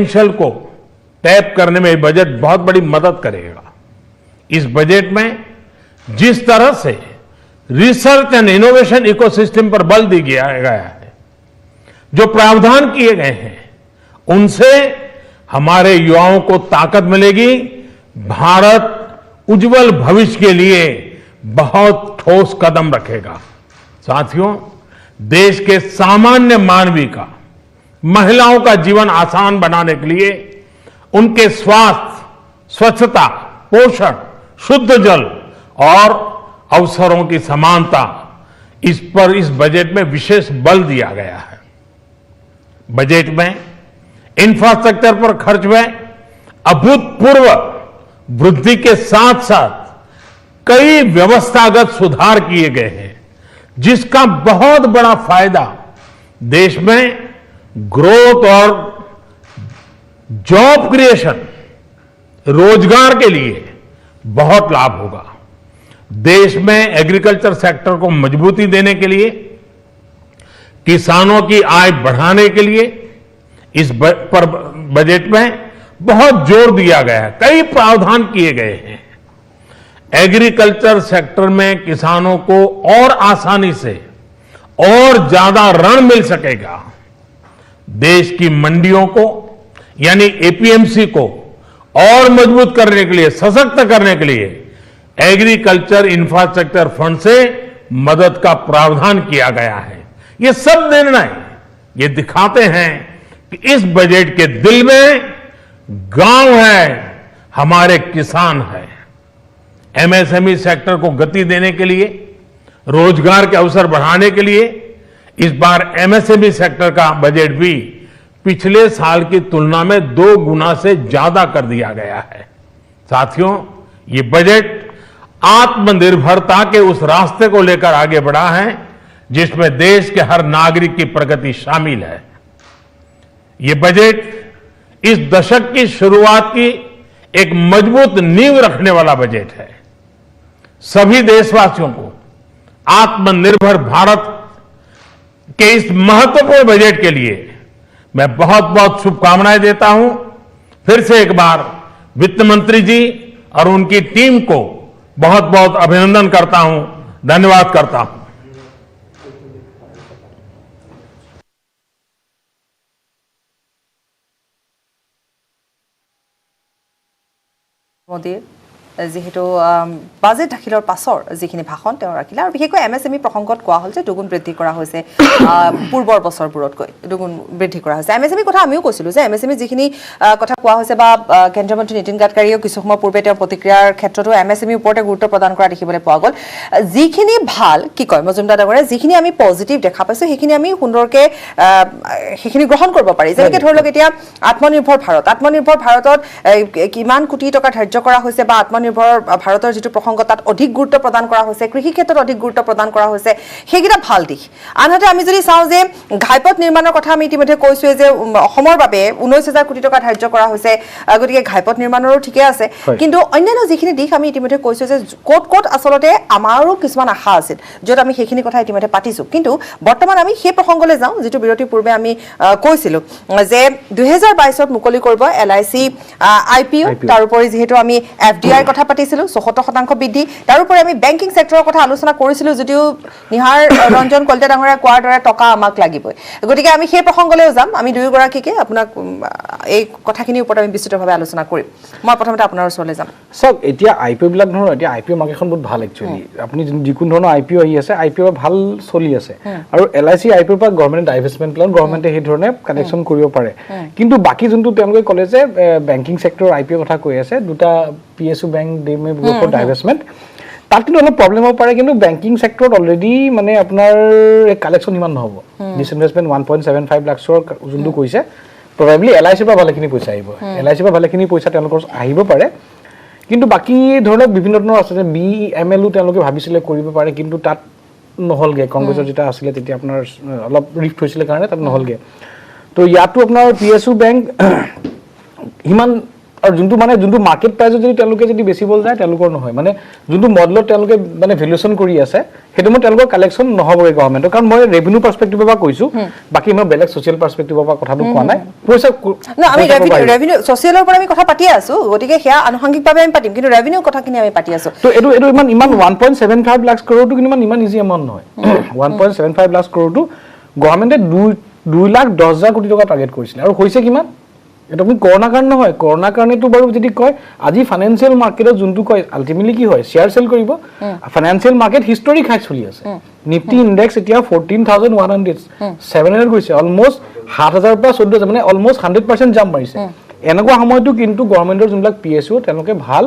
Potential को tap करने में बजट बहुत बड़ी मदद करेगा। इस बजट में जिस तरह से रिसर्च एंड इनोवेशन इकोसिस्टम पर बल दिया गया है, जो प्रावधान किए गए हैं, उनसे हमारे युवाओं को ताकत मिलेगी। भारत उज्जवल भविष्य के लिए बहुत ठोस कदम रखेगा। साथियों, देश के सामान्य मानवी का, महिलाओं का जीवन आसान बनाने के लिए उनके स्वास्थ्य, स्वच्छता, पोषण, शुद्ध जल और अवसरों की समानता, इस पर इस बजट में विशेष बल दिया गया है। बजट में इंफ्रास्ट्रक्चर पर खर्च में अभूतपूर्व वृद्धि के साथ साथ कई व्यवस्थागत सुधार किए गए हैं, जिसका बहुत बड़ा फायदा देश में ग्रोथ और जॉब क्रिएशन, रोजगार के लिए बहुत लाभ होगा। देश में एग्रीकल्चर सेक्टर को मजबूती देने के लिए, किसानों की आय बढ़ाने के लिए इस बजट में बहुत जोर दिया गया है। कई प्रावधान किए गए हैं। एग्रीकल्चर सेक्टर में किसानों को और आसानी से और ज्यादा ऋण मिल सकेगा। देश की मंडियों को यानी एपीएमसी को और मजबूत करने के लिए, सशक्त करने के लिए एग्रीकल्चर इंफ्रास्ट्रक्चर फंड से मदद का प्रावधान किया गया है। ये सब निर्णय ये दिखाते हैं कि इस बजट के दिल में गांव है, हमारे किसान है। एमएसएमई सेक्टर को गति देने के लिए, रोजगार के अवसर बढ़ाने के लिए इस बार एमएसएमई सेक्टर का बजट भी पिछले साल की तुलना में 2 गुना से ज्यादा कर दिया गया है। साथियों, ये बजट आत्मनिर्भरता के उस रास्ते को लेकर आगे बढ़ा है जिसमें देश के हर नागरिक की प्रगति शामिल है। ये बजट इस दशक की शुरुआत की एक मजबूत नींव रखने वाला बजट है। सभी देशवासियों को आत्मनिर्भर भारत के इस महत्वपूर्ण बजट के लिए मैं बहुत बहुत शुभकामनाएं देता हूं। फिर से एक बार वित्त मंत्री जी और उनकी टीम को बहुत बहुत अभिनंदन करता हूं, धन्यवाद करता हूं। मोदीर যেহেতু বাজেট দাখিলৰ পাছৰ যিখিনি ভাষণ তেওঁ ৰাখিলে আৰু বিশেষকৈ এমএছএমই প্ৰসংগত কোৱা হ'ল যে দুগুণ বৃদ্ধি কৰা হৈছে, পূৰ্বৰ বছৰবোৰতকৈ দুগুণ বৃদ্ধি কৰা হৈছে। এমএছএমই কথা আমিও কৈছিলোঁ যে এমএছএমই যিখিনি কথা কোৱা হৈছে বা কেন্দ্ৰীয় মন্ত্ৰী নীতিন গাডকাৰীয়েও কিছু সময় পূৰ্বে তেওঁৰ প্ৰতিক্ৰিয়াৰ ক্ষেত্ৰতো এমএছএমিৰ ওপৰতে গুৰুত্ব প্ৰদান কৰা দেখিবলৈ পোৱা গ'ল। যিখিনি ভাল কি কয় মজুমদাৰ ডাঙৰীয়া, যিখিনি আমি পজিটিভ দেখা পাইছোঁ সেইখিনি আমি সুন্দৰকৈ সেইখিনি গ্ৰহণ কৰিব পাৰি। যেনেকৈ ধৰি লওক এতিয়া আত্মনিৰ্ভৰ ভাৰতত কিমান কোটি টকা ধাৰ্য কৰা হৈছে বা আত্মনিৰ্ভৰ ভাৰতৰ যিটো প্ৰসংগ তাত অধিক গুৰুত্ব প্ৰদান কৰা হৈছে, কৃষি ক্ষেত্ৰত অধিক গুৰুত্ব প্ৰদান কৰা হৈছে, সেইকেইটা ভাল দিশ। আনহাতে আমি যদি চাওঁ যে ঘাইপথ নিৰ্মাণৰ কথা আমি ইতিমধ্যে কৈছোৱে যে অসমৰ বাবে 19,000 কোটি টকা ধাৰ্য কৰা হৈছে, গতিকে ঘাইপথ নিৰ্মাণৰো ঠিকে আছে। কিন্তু অন্যান্য যিখিনি দিশ আমি ইতিমধ্যে কৈছোঁ যে ক'ত আচলতে আমাৰো কিছুমান আশা আছিল, য'ত আমি সেইখিনি কথা ইতিমধ্যে পাতিছোঁ। কিন্তু বৰ্তমান আমি সেই প্ৰসংগলৈ যাওঁ যিটো বিৰতিৰ পূৰ্বে আমি কৈছিলোঁ যে 2022ত মুকলি কৰিব LIC IPO, তাৰোপৰি যিহেতু আমি FDI কথা পাতিছিলোঁ 74% বৃদ্ধি, তাৰোপৰি আমি বেংকিং ছেক্টৰৰ কথা আলোচনা কৰিছিলোঁ, যদিও নিহাৰ ৰঞ্জন কলিতা ডাঙৰীয়া কোৱাৰ দৰে টকা আমাক লাগিবই। গতিকে আমি সেই প্ৰসংগলৈও যাম। আমি দুয়োগৰাকীকে আপোনাক এই কথাখিনিৰ ওপৰত আমি বিস্তৃতভাৱে আলোচনা কৰিম। মই প্ৰথমতে আপোনাৰ ওচৰলৈ যাম। চাওক, এতিয়া IPO বিলাক ধৰণৰ এতিয়া IPO মাৰ্কেটখন বহুত ভাল একচুৱেলি। আপুনি যিকোনো ধৰণৰ IPO আহি আছে, IPO ভাল চলি আছে আৰু LIC IPO পৰা গভৰ্ণমেণ্ট ডাইভেষ্টমেণ্ট প্লান গভৰ্ণমেণ্টে সেই ধৰণে কানেকশ্যন কৰিব পাৰে। কিন্তু বাকী যোনটো তেওঁলোকে ক'লে যে বেংকিং ছেক্টৰৰ IPO কথা কৈ আছে, দুটা PSU বেংক ডাইভেষ্টমেণ্ট, তাত কিন্তু অলপ প্ৰব্লেম হ'ব পাৰে। কিন্তু বেংকিং ছেক্টৰত অলৰেডি মানে আপোনাৰ কালেকশ্যন ইমান নহ'ব। ডিছইনভেষ্টমেণ্ট 1.75 লাখৰ যোনটো কৈছে, প্ৰবেবলি LICৰ পৰা ভালেখিনি পইচা আহিব, LICৰ পৰা ভালেখিনি পইচা তেওঁলোকৰ আহিব পাৰে। কিন্তু বাকী ধৰক বিভিন্ন ধৰণৰ আছে যে BEMLও তেওঁলোকে ভাবিছিলে কৰিব পাৰে, কিন্তু তাত নহ'লগৈ। কংগ্ৰেছৰ যেতিয়া আছিলে তেতিয়া আপোনাৰ অলপ ৰিফ্ট হৈছিলে কাৰণে তাত নহ'লগৈ। তো ইয়াতো আপোনাৰ PSU বেংক ইমান আৰু যোনটো মাৰ্কেট প্ৰাইজত যদি তেওঁলোকে যদি বেচিবলৈ যায় তেওঁলোকৰ নহয় মানে যোনটো মডেলত তেওঁলোকে মানে ভেলুৱেশ্যন কৰি আছে সেইটো মই তেওঁলোকৰ কালেকশ্যন নহ'বগৈ গভৰ্ণমেণ্টৰ কাৰণ মই ৰেভিনিউ পাৰ্চপেক্টিভৰ পৰা কৈছোঁ বাকী মই বেলেগ ছ'চিয়েল পাৰ্চপেক্টিভৰ পৰা কথাটো কোৱা নাই পইচা আমি ৰেভিনিউ ছ'চিয়েলৰ পৰা আমি কথা পাতিয়ে আছোঁ গতিকে সেয়া আনুষংগিকভাৱে আমি পাতিম কিন্তু ৰেভিনিউ কথাখিনি আমি পাতি আছোঁ তো এইটো ইমান 1.75 লাখ কৰোৰটো কিন্তু ইমান ইজি এমাউণ্ট নহয় 1.75 লাখ কৰোৰটো গভৰ্ণমেণ্টে 2,10,000 কোটি টকা টাৰ্গেট কৰিছিলে আৰু হৈছে কিমান এটা আমি কৰোণাৰ কাৰণে নহয় কৰোণাৰ কাৰণেতো বাৰু যদি কয় আজি ফাইনেন্সিয়েল মাৰ্কেটত যোনটো কয় আল্টিমেটলি কি হয় শ্বেয়াৰ চেল কৰিব ফাইনেন্সিয়েল মাৰ্কেট হিষ্টৰিক হাই চলি আছে নিফটি ইণ্ডেক্স এতিয়া 14,100 700 গৈছে অলমোষ্ট 7,000 পৰা 14,000 মানে অলমোষ্ট 100% জাম্প মাৰিছে এনেকুৱা সময়তো কিন্তু গভৰ্ণমেণ্টৰ যোনবিলাক PSU তেওঁলোকে ভাল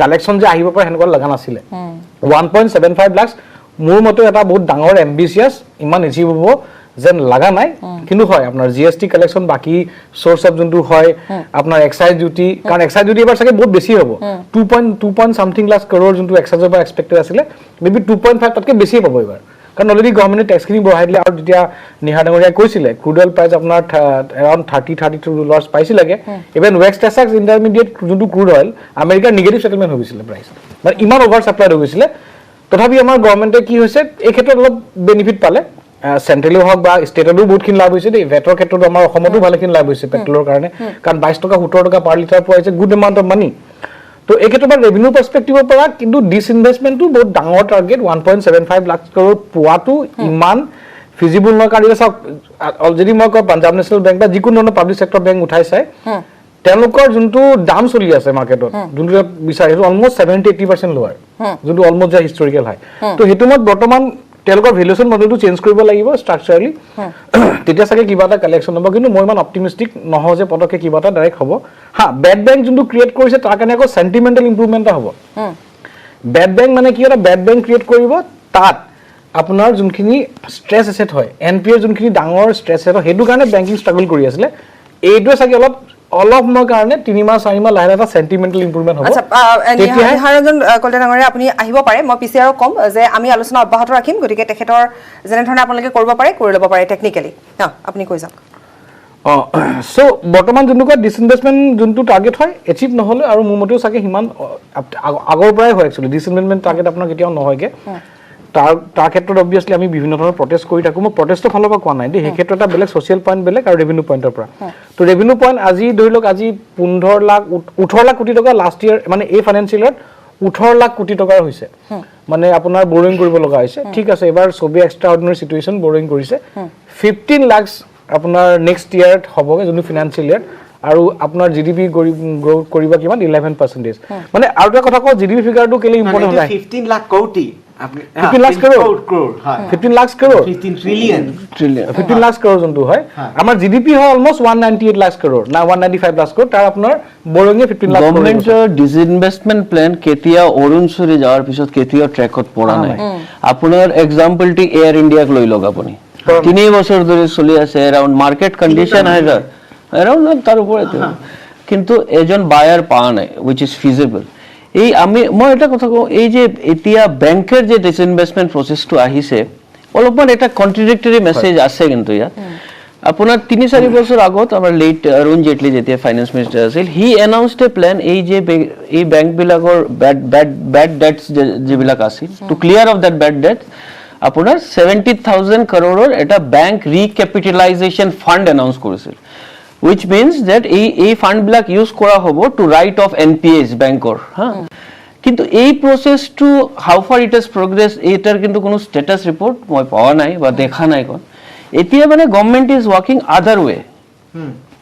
কালেকশ্যন যে আহিব পাৰে সেনেকুৱা লগা নাছিলে 1.75 লাখ মোৰ মতে এটা বহুত ডাঙৰ এম্বিচিয়াছ ইমান এচিভ হ'ব যেন লগা নাই কিন্তু হয় আপোনাৰ GST কালেকশ্যন বাকি সোৰ্স অফ যোনটো হয় আপোনাৰ এক্সাইজ ডিউটি কাৰণ এক্সাইজ ডিউটি এবাৰ চাগে বহুত বেছি হ'ব 2 সামথিং লাখ কৰোৰ যোনটো এক্সাইজৰ পৰা এক্সপেক্টেড আছিলে মেবি 2.5 তাতকৈ বেছি পাব এবাৰ কাৰণ অলৰেডি গভৰ্ণমেণ্টে টেক্সখিনি বঢ়াই দিলে আৰু যেতিয়া নিহাৰ ডাঙৰীয়াই কৈছিলে ক্ৰুড অইল প্ৰাইচ আপোনাৰ এৰাউণ্ড $30-32 পাইছিলেগে ইভেন ৱেষ্ট টেক্সাছ ইণ্টাৰমিডিয়েট যোনটো ক্ৰুড অইল আমেৰিকাৰ নিগেটিভ সেটেলমেণ্ট হৈ গৈছিলে প্ৰাইচ মানে ইমান অভাৰ ছাপ্লাই হৈ গৈছিলে তথাপি আমাৰ গভৰ্ণমেণ্টে কি হৈছে এই ক্ষেত্ৰত অলপ বেনিফিট পালে সেন্ট্ৰেলো হওক বা ষ্টেটতো বহুতখিনি লাভ হৈছে দেই ভেটৰ ক্ষেত্ৰত আমাৰ অসমতো ভালেখিনি লাভ হৈছে পেট্ৰলৰ কাৰণে কাৰণ 22 টকা 17 টকা পাৰ লিটাৰ পোৱা হৈছে গুড এমাউণ্ট অফ মানি তো এই ক্ষেত্ৰত ৰেভিনিউ পাৰ্সপেক্টিভৰ পৰা কিন্তু ডিসইনভেষ্টমেন্টটো বহুত ডাঙৰ টাৰ্গেট 1.75 লাখ কৰোৰ পোৱাটো ইমান ফিজিবল নহয় কাৰণ এটা অলৰেডি মই কয় পাঞ্জাব নেশ্যনেল বেংক বা যিকোনো ধৰণৰ পাব্লিক সেক্টৰ বেংক উঠাই চাই তেওঁলোকৰ যোনটো দাম চলি আছে মাৰ্কেটত যোনটো বিচাৰে সেইটো অলমোষ্ট 70-80% লোৱাৰ যোনটো অলমোষ্ট যে হিষ্টৰিকেল হাই তো সেইটো মই বৰ্তমান তেওঁলোকৰ ভেলুৱেশ্যন মডেলটো চেঞ্জ কৰিব লাগিব ষ্ট্ৰাকচাৰালি তেতিয়া চাগে কিবা এটা কালেকশ্যন হ'ব কিন্তু মই ইমান অপটিমিষ্টিক নহওঁ যে পটকে কিবা এটা ডাইৰেক্ট হ'ব হা বেড বেংক যোনটো ক্ৰিয়েট কৰিছে তাৰ কাৰণে আকৌ সেন্টিমেন্টাল ইম্প্ৰুভমেণ্ট এটা হ'ব বেড বেংক মানে কি এটা বেড বেংক ক্ৰিয়েট কৰিব তাত আপোনাৰ যোনখিনি ষ্ট্ৰেছ এছেট হয় NPA যোনখিনি ডাঙৰ ষ্ট্ৰেছ এছেট হয় সেইটো কাৰণে বেংকিং ষ্ট্ৰাগল কৰি আছিলে এইটোৱে চাগে অলপ মই কাৰণে 3 মাহ 4 মাহ লাহে এটা সেন্টিমেন্টাল ইম্প্ৰুভমেন্ট হ'ব আচ্ছা নিহাৰঞ্জন কলিতা ডাঙৰীয়া আপুনি আহিব পাৰে মই পিছে আৰু কম যে আমি আলোচনা অব্যাহত ৰাখিম গতিকে তেখেতৰ যেনে ধৰণে আপোনালোকে কৰিব পাৰে কৰি ল'ব পাৰে টেকনিক্যালি আপুনি কৈ যাওক সো বৰ্তমান যোনটো কয় ডিসইনভেষ্টমেন্ট যোনটো টাৰ্গেট হয় এচিভ নহলে আৰু মোৰ মতেও চাগে হিমান আগৰ পৰাই হয় একচুয়ালি ডিসইনভেষ্টমেন্ট টাৰ্গেট আপোনাৰ কেতিয়াও নহয়গে তাৰ ক্ষেত্ৰত অবভিয়াছলি আমি বিভিন্ন ধৰণৰ প্ৰটেষ্ট কৰি থাকোঁ মই প্ৰটেষ্টৰ ফালৰ পৰা কোৱা নাই দেই সেই ক্ষেত্ৰত এটা বেলেগ ছ'চিয়েল পইণ্ট বেলেগ আৰু ৰেভিনিউ পইণ্টৰ পৰা তো ৰেভিনিউ পইণ্ট আজি ধৰি লওক আজি 18 লাখ কোটি টকা লাষ্ট ইয়াৰ মানে এই ফাইনেন্সিয়েল ইয়াৰত 18 লাখ কোটি টকাৰ হৈছে মানে আপোনাৰ বৰিং কৰিব লগা হৈছে ঠিক আছে এবাৰ সবে এক্সট্ৰা অৰ্ডিনাৰী সিচুৱেশ্যন বৰিং কৰিছে 15 লাখ আপোনাৰ নেক্সট ইয়াৰত হ'বগে যোনটো ফিনান্সিয়েল ইয়াৰ আৰু আপোনাৰ GDP গ্ৰ' কৰিবা কিমান 11% মানে আৰু এটা কথা কওঁ GDP ফিগাৰটো কেলে ইম্পৰ্টেণ্ট হয় 15 লাখ কোটি 15 lakh crore 15 lakh crore 15 trillion 15 lakh crore যোনটো হয় আমাৰ GDP হয় অলমোষ্ট 198 লাখ crore না 195 লাখ crore তাৰ আপোনাৰ বৰঙে 15 লাখ গভৰ্ণমেণ্টৰ ডিসইনভেষ্টমেন্ট প্ল্যান কেতিয়া অৰুণচৰী যাৱাৰ পিছত কেতিয়া ট্ৰেকত পৰা নাই আপোনাৰ এক্সাম্পলটি এয়াৰ ইণ্ডিয়াক লৈ লওক আপুনি 3 বছৰ ধৰি চলি আছে এৰাউণ্ড মাৰ্কেট কণ্ডিশ্যন আছে এৰাউণ্ড তাৰ ওপৰতে কিন্তু এজন বায়াৰ পোৱা নাই which is feasible এই মই এটা কথা কওঁ এই যে এতিয়া ব্যাংকেৰ যে ডিসইনভেষ্টমেন্ট প্ৰসেসটো আহিছে অলপমান এটা কন্ট্ৰাডিক্টৰি মেসেজ আছে কিন্তু ইয়াত আপোনাৰ 3-4 বছৰ আগত আমাৰ লেট অৰুণ জেটলি যেতিয়া ফাইনেন্স মিনিষ্টাৰ আছিল হি এনাউন্সড এ প্ল্যান এই যে এই ব্যাংক বিলাকৰ ব্যাড ডেটস যিবিলাক আছিল to clear off that bad debt আপোনাৰ 70,000 crore এটা ব্যাংক ৰিকেপিটেলাইজেশন ফান্ড এনাউন্স কৰিছিল which means that এই ফান্ড বিলাক ইউজ কৰা হ'ব টু ৰাইট অফ NPAs ব্যাংকৰ কিন্তু এই প্ৰসেসটো হাউ ফাৰ ইট হাজ প্ৰগ্ৰেছ এটাৰ কিন্তু কোনো স্ট্যাটাস ৰিপোৰ্ট মই পোৱা নাই বা দেখা নাই কোন এতিয়া মানে গভৰ্নমেন্ট ইজ ওয়াৰ্কিং আদাৰ ওয়ে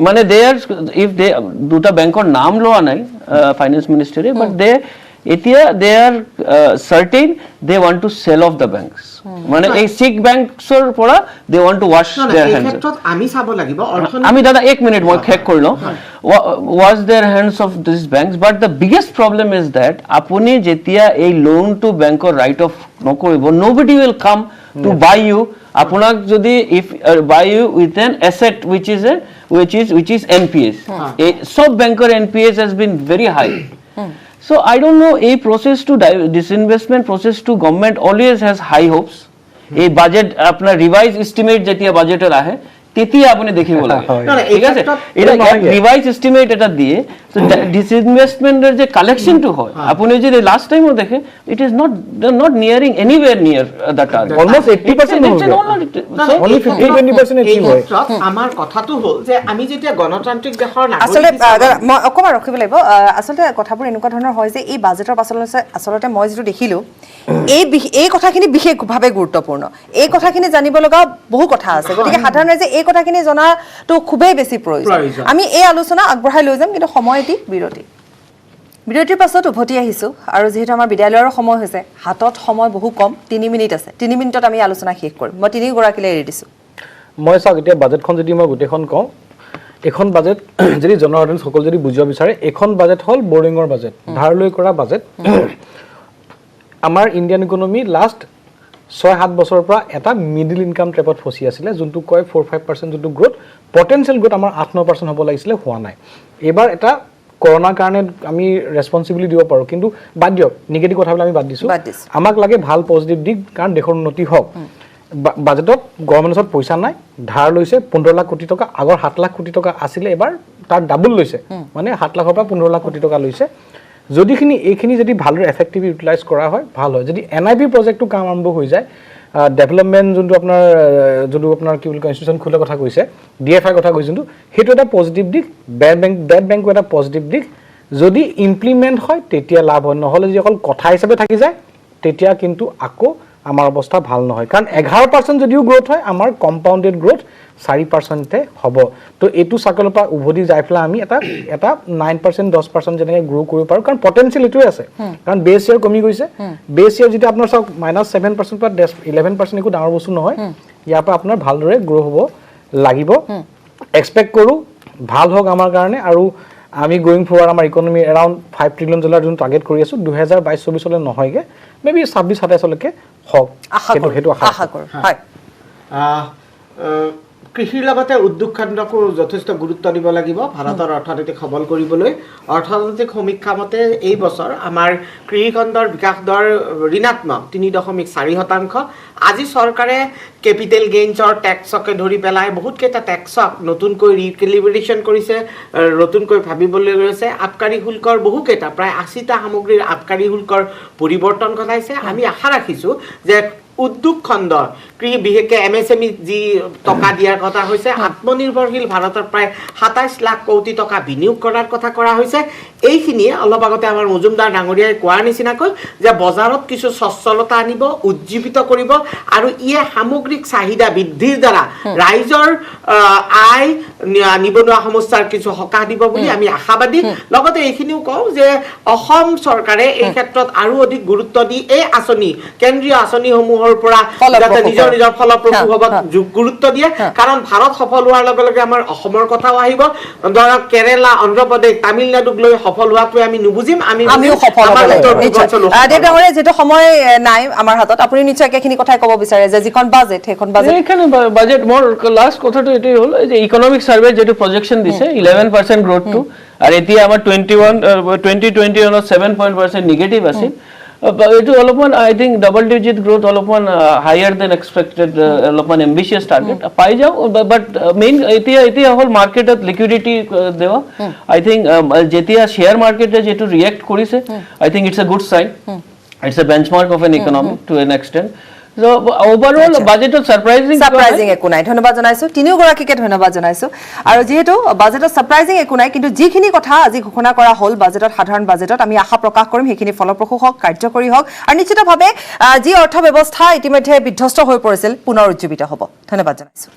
মানে দে আৰ ইফ দে দুটা ব্যাংকৰ নাম লোৱা নাই ফাইনেন্স মিনিষ্টাৰে বাট এতিয়া they are certain they want to sell off the banks মানে এই সিক ব্যাংকছৰ পৰা they want to wash their hands ক্ষেত্ৰত আমি চাব লাগিব আমি দাদা 1 মিনিট মই শেষ কৰি লওঁ wash their hands off this banks but the biggest problem is that আপুনি যেতিয়া এই লোন টু ব্যাংকৰ ৰাইট অফ নকৰিব nobody will come to buy you আপোনাক যদি if buy you with an asset which is NPAs এই সব ব্যাংকৰ NPAs has been very high so I don't know a process to disinvestment process to government always has high hopes a budget apna revised estimate jetia budgeter ahe তেতিয়া আপুনি দেখিব লাগে হয়। ঠিক আছে এটা ৰিভাইজ এস্টিমেট এটা দিয়ে তো ডিসইনভেস্টমেন্টের যে কালেকশনটো হয় আপুনি যদি লাস্ট টাইমও দেখে it is not nearing anywhere near the target almost 80% only 50-20% achieve হয় আমাৰ কথাটো হ'ল যে আমি যেতিয়া গণতান্ত্ৰিক দেশৰ আচলতে নাগৰিক মই অকণমান ৰখিব লাগিব আচলতে কথাবোৰ এনেকুৱা ধৰণৰ হয় যে এই বাজেটৰ পাছলৈ আচলতে মই যিটো দেখিলোঁ এই কথাখিনি বিশেষভাৱে গুৰুত্বপূৰ্ণ এই কথাখিনি জানিব লগা বহু কথা আছে গতিকে সাধাৰণ ৰাইজে এই কথাখিনি জনাটো খুবেই বেছি প্ৰয়োজন আমি এই আলোচনা আগবঢ়াই লৈ যাম কিন্তু সময় এটি বিৰতিৰ পাছত উভতি আহিছোঁ আৰু যিহেতু আমাৰ বিদ্যালয়ৰ সময় হৈছে হাতত সময় বহু কম 3 মিনিট আছে 3 মিনিটত আমি আলোচনা শেষ কৰিম মই 3 গৰাকীলৈ এৰি দিছোঁ মই চাওক এতিয়া বাজেটখন যদি মই গোটেইখন কওঁ এখন বাজেট যদি জনসাধাৰণ সকলো যদি বুজিব বিচাৰে এখন বাজেট হ'ল বৰিঙৰ বাজেট ধাৰ লৈ কৰা বাজেট আমাৰ ইণ্ডিয়ান ইকনমি লাষ্ট 6-7 বছৰৰ পৰা এটা মিডল ইনকাম ট্ৰেপত ফচি আছিলে যোনটো কয় 4-5% যোনটো গ্ৰোথ পটেনশিয়েল গ্ৰোথ আমাৰ 8-9% হ'ব লাগিছিলে হোৱা নাই এবাৰ এটা কৰোনাৰ কাৰণে আমি ৰেসপন্সিবিলিটি দিব পাৰো কিন্তু বাদ দিয়ক নিগেটিভ কথাবিলাক আমি বাদ দিছো আমাক লাগে ভাল পজিটিভ দিক কাৰণ দেশৰ উন্নতি হওক বাজেটত গভৰ্ণমেণ্টৰ পইচা নাই ধাৰ লৈছে 15 লাখ কোটি টকা আগৰ 7 লাখ কোটি টকা আছিল এবাৰ তাৰ ডাবল লৈছে মানে 7 লাখৰ পৰা 15 লাখ কোটি টকা লৈছে যদিখিনি এইখিনি যদি ভালদৰে এফেক্টিভলি ইউটিলাইজ কৰা হয় ভাল হয় যদি এনআইপি প্ৰজেক্টটো কাম আৰম্ভ হৈ যায় ডেভেলপমেন্ট যোনটো আপোনাৰ কি বুলি কয় ইনষ্টিটিউচন খোলাৰ কথা কৈছে ডিএফআই কথা কৈছে কিন্তু হেতু এটা পজিটিভ দিক বেড বেংক এটা পজিটিভ দিক যদি ইমপ্লিমেন্ট হয় তেতিয়া লাভ হয় নহলে যদি অকল কথা হিচাপে থাকি যায় তেতিয়া কিন্তু আকৌ আমাৰ অৱস্থা ভাল নহয় কাৰণ 11% যদিও গ্ৰোথ হয় আমাৰ কম্পাউণ্ডেড গ্ৰোথ 4% হ'ব তো এইটো সাইকেলৰ পৰা উভতি যাই ফলা আমি এটা 9% 10% যেনেকৈ গ্ৰো কৰিব পাৰো কাৰণ পটেনশিয়েল এটোই আছে কাৰণ বেছ ইয়াৰ কমি গৈছে বেছ ইয়াৰ যদি আপোনাৰ সক -7% পৰা 11% একো ডাঙৰ বস্তু নহয় ইয়াৰ পৰা আপোনাৰ ভালদৰে গ্ৰো হ'ব লাগিব এক্সপেক্ট কৰো ভাল হোক আমাৰ কাৰণে আৰু আমি গোইং ফৰৱাৰ্ড আমাৰ ইকনমি এৰাউণ্ড $5 ট্ৰিলিয়ন যোন টাৰ্গেট কৰি আছো 2022-24 লৈ নহয়গে মেবি 26-27 লৈকে হওক হেতু আশা কৰো হয় কৃষিৰ লগতে উদ্যোগ খণ্ডকো যথেষ্ট গুৰুত্ব দিব লাগিব ভাৰতৰ অৰ্থনৈতিক সবল কৰিবলৈ অৰ্থনৈতিক সমীক্ষা মতে এই বছৰ আমাৰ কৃষি খণ্ডৰ বিকাশ দৰ ঋণাত্মক 3.4% আজি চৰকাৰে কেপিটেল গেইনছৰ টেক্সকে ধৰি পেলাই বহুত কেইটা টেক্সক নতুনকৈ ৰিকেলিব্ৰেশ্যন কৰিছে নতুনকৈ ভাবিবলৈ লৈছে আবকাৰী শুল্কৰ বহু কেইটা প্ৰায় 80টা সামগ্ৰীৰ আবকাৰী শুল্কৰ পৰিৱৰ্তন ঘটাইছে আমি আশা ৰাখিছোঁ যে উদ্যোগ খণ্ড কৃষি বিশেষকৈ এমএসএমই যি টকা দিয়াৰ কথা হৈছে আত্মনিৰ্ভৰশীল ভাৰতৰ প্ৰায় 27 লাখ কোটি টকা বিনিয়োগ কৰাৰ কথা কৰা হৈছে এইখিনিয়ে অলপ আগতে আমাৰ মজুমদাৰ ডাঙৰীয়াই কোৱাৰ নিচিনাকৈ যে বজাৰত কিছু সচ্ছলতা আনিব উজ্জীৱিত কৰিব আৰু ইয়ে সামগ্ৰিক চাহিদা বৃদ্ধিৰ দ্বাৰা ৰাইজৰ আয় নিবনুৱা সমস্যাৰ কিছু সকাহ দিব বুলি আমি আশাবাদী লগতে এইখিনিও কওঁ যে অসম চৰকাৰে এই ক্ষেত্ৰত আৰু অধিক গুৰুত্ব দি এই আঁচনি কেন্দ্ৰীয় আঁচনিসমূহৰ পৰা যাতে নিজৰ ফলপ্ৰসূ হ'ব গুৰুত্ব দিয়ে কাৰণ ভাৰত সফল হোৱাৰ লগে লগে আমাৰ অসমৰ কথাও আহিব ধৰক কেৰালা অন্ধ্ৰপ্ৰদেশ তামিলনাডুক লৈ সফল হোৱাটোৱে আমি নুবুজিম আমিও সফল হ'ব যেটো সময় নাই আমাৰ হাতত আপুনি নিশ্চয় একেখিনি কথাই ক'ব বিচাৰে যে যিখন বাজেট সেইখন বাজেট এখানে বাজেট মোৰ লাষ্ট কথাটো এটাই হ'ল যে ইকোনমিক সাৰ্ভে যেটো প্ৰজেকশন দিছে 11% গ্ৰোথ টু আৰ এতিয়া আমাৰ 2021 7% নেগেটিভ আছে এটো অলপমান আই থিংক ডাবল ডিজিট গ্রোথ অলপমান হায়ার দেন এক্সপেক্টেড অলপমান এম্বিশিয়াস টার্গেট পাই যাও বাট মেইন এতিয়া হল মার্কেটত লিকুইডিটি দেওয়া আই থিংক যেতিয়া শেয়ার মার্কেটে যেটো রিঅ্যাক্ট কৰিছে I think it's a good sign it's a benchmark of an economy to an extent So overall budget surprising একো নাই ধন্যবাদ জনাইছো তিনিওগৰাকীকে ধন্যবাদ জনাইছো আৰু যেহেতু বাজেটত সাৰপ্ৰাইজিং একো নাই কিন্তু যিখিনি কথা আজি ঘোষণা কৰা হ'ল বাজেটত সাধাৰণ বাজেটত আমি আশা প্ৰকাশ কৰিম সেইখিনি ফলপ্ৰসূ হওক কাৰ্যকৰী হওক আৰু নিশ্চিতভাৱে যি অৰ্থ ব্যৱস্থা ইতিমধ্যে বিধ্বস্ত হৈ পৰিছিল পুনৰ উজ্জীৱিত হ'ব ধন্যবাদ জনাইছো